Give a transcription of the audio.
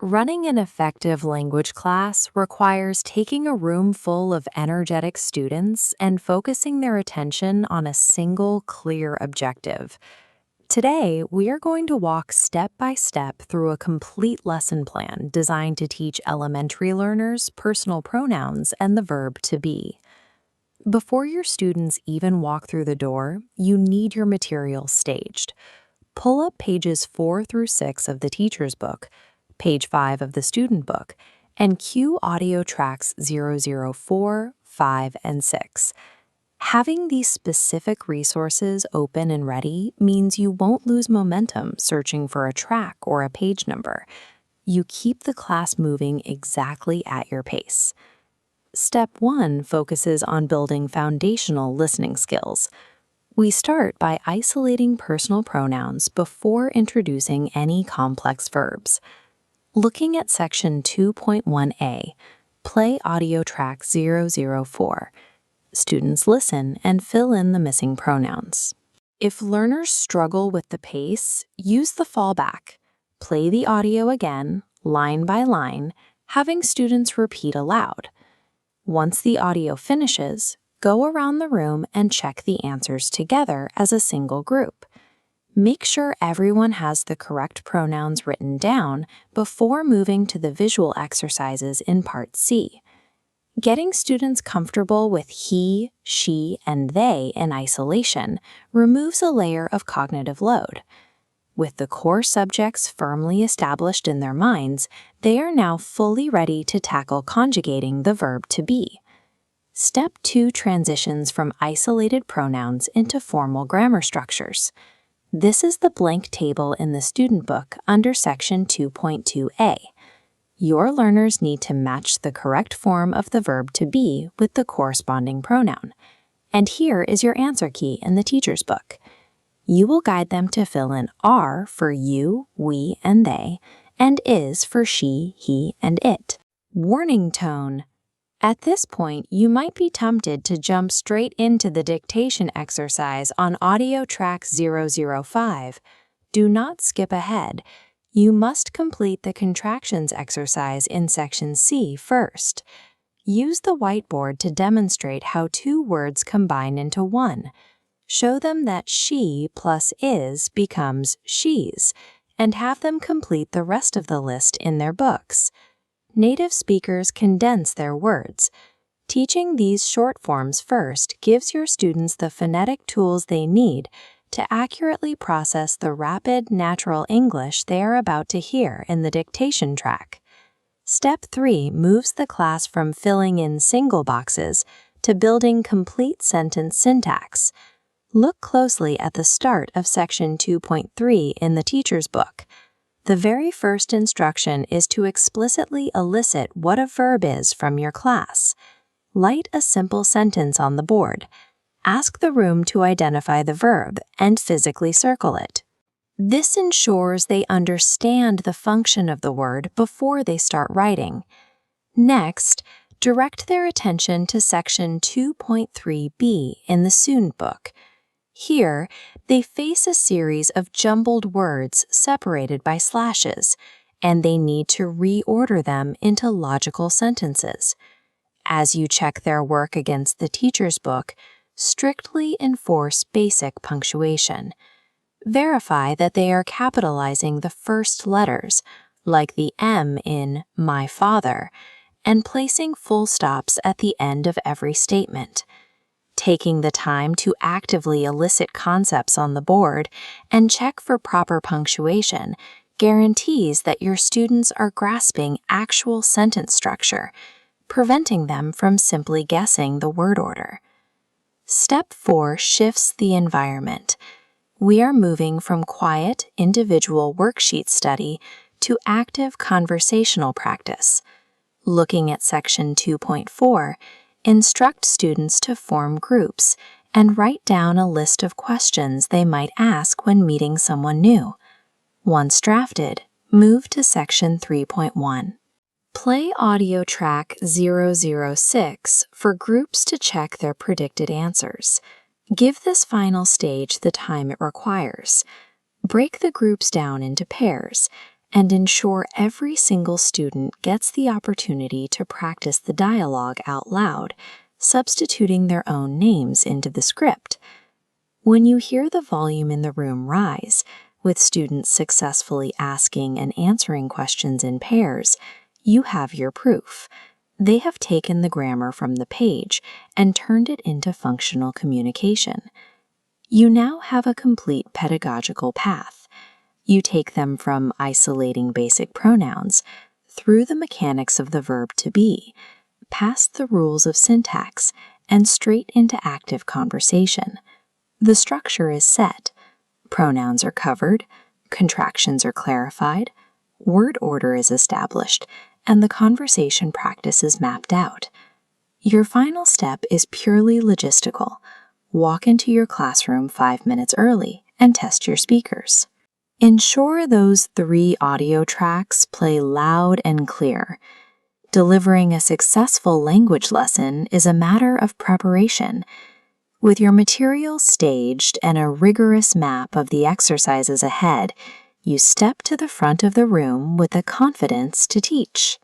Running an effective language class requires taking a room full of energetic students and focusing their attention on a single, clear objective. Today, we are going to walk step by step through a complete lesson plan designed to teach elementary learners personal pronouns and the verb to be. Before your students even walk through the door, you need your materials staged. Pull up pages 4 through 6 of the teacher's book, page 5 of the student book, and cue audio tracks 004, 5, and 6. Having these specific resources open and ready means you won't lose momentum searching for a track or a page number. You keep the class moving exactly at your pace. Step 1 focuses on building foundational listening skills. We start by isolating personal pronouns before introducing any complex verbs. Looking at section 2.1a, play audio track 004. Students listen and fill in the missing pronouns. If learners struggle with the pace, use the fallback. Play the audio again, line by line, having students repeat aloud. Once the audio finishes, go around the room and check the answers together as a single group. Make sure everyone has the correct pronouns written down before moving to the visual exercises in Part C. Getting students comfortable with he, she, and they in isolation removes a layer of cognitive load. With the core subjects firmly established in their minds, they are now fully ready to tackle conjugating the verb to be. Step 2 transitions from isolated pronouns into formal grammar structures. This is the blank table in the student book under section 2.2a. Your learners need to match the correct form of the verb to be with the corresponding pronoun. And here is your answer key in the teacher's book. You will guide them to fill in are for you, we, and they, and is for she, he, and it. Warning tone. At this point, you might be tempted to jump straight into the dictation exercise on audio track 005. Do not skip ahead. You must complete the contractions exercise in section C first. Use the whiteboard to demonstrate how two words combine into one. Show them that she plus is becomes she's, and have them complete the rest of the list in their books. Native speakers condense their words. Teaching these short forms first gives your students the phonetic tools they need to accurately process the rapid, natural English they are about to hear in the dictation track. Step 3 moves the class from filling in single boxes to building complete sentence syntax. Look closely at the start of section 2.3 in the teacher's book. The very first instruction is to explicitly elicit what a verb is from your class. Light a simple sentence on the board. Ask the room to identify the verb and physically circle it. This ensures they understand the function of the word before they start writing. Next, direct their attention to section 2.3b in the student book. Here, they face a series of jumbled words separated by slashes, and they need to reorder them into logical sentences. As you check their work against the teacher's book, strictly enforce basic punctuation. Verify that they are capitalizing the first letters, like the M in my father, and placing full stops at the end of every statement. Taking the time to actively elicit concepts on the board and check for proper punctuation guarantees that your students are grasping actual sentence structure, preventing them from simply guessing the word order. Step 4 shifts the environment. We are moving from quiet, individual worksheet study to active conversational practice. Looking at section 2.4, instruct students to form groups and write down a list of questions they might ask when meeting someone new. Once drafted, move to section 3.1. Play audio track 006 for groups to check their predicted answers. Give this final stage the time it requires. Break the groups down into pairs and ensure every single student gets the opportunity to practice the dialogue out loud, substituting their own names into the script. When you hear the volume in the room rise, with students successfully asking and answering questions in pairs, you have your proof. They have taken the grammar from the page and turned it into functional communication. You now have a complete pedagogical path. You take them from isolating basic pronouns through the mechanics of the verb to be, past the rules of syntax, and straight into active conversation. The structure is set. Pronouns are covered, contractions are clarified, word order is established, and the conversation practice is mapped out. Your final step is purely logistical. Walk into your classroom 5 minutes early and test your speakers. Ensure those 3 audio tracks play loud and clear. Delivering a successful language lesson is a matter of preparation. With your materials staged and a rigorous map of the exercises ahead, you step to the front of the room with the confidence to teach.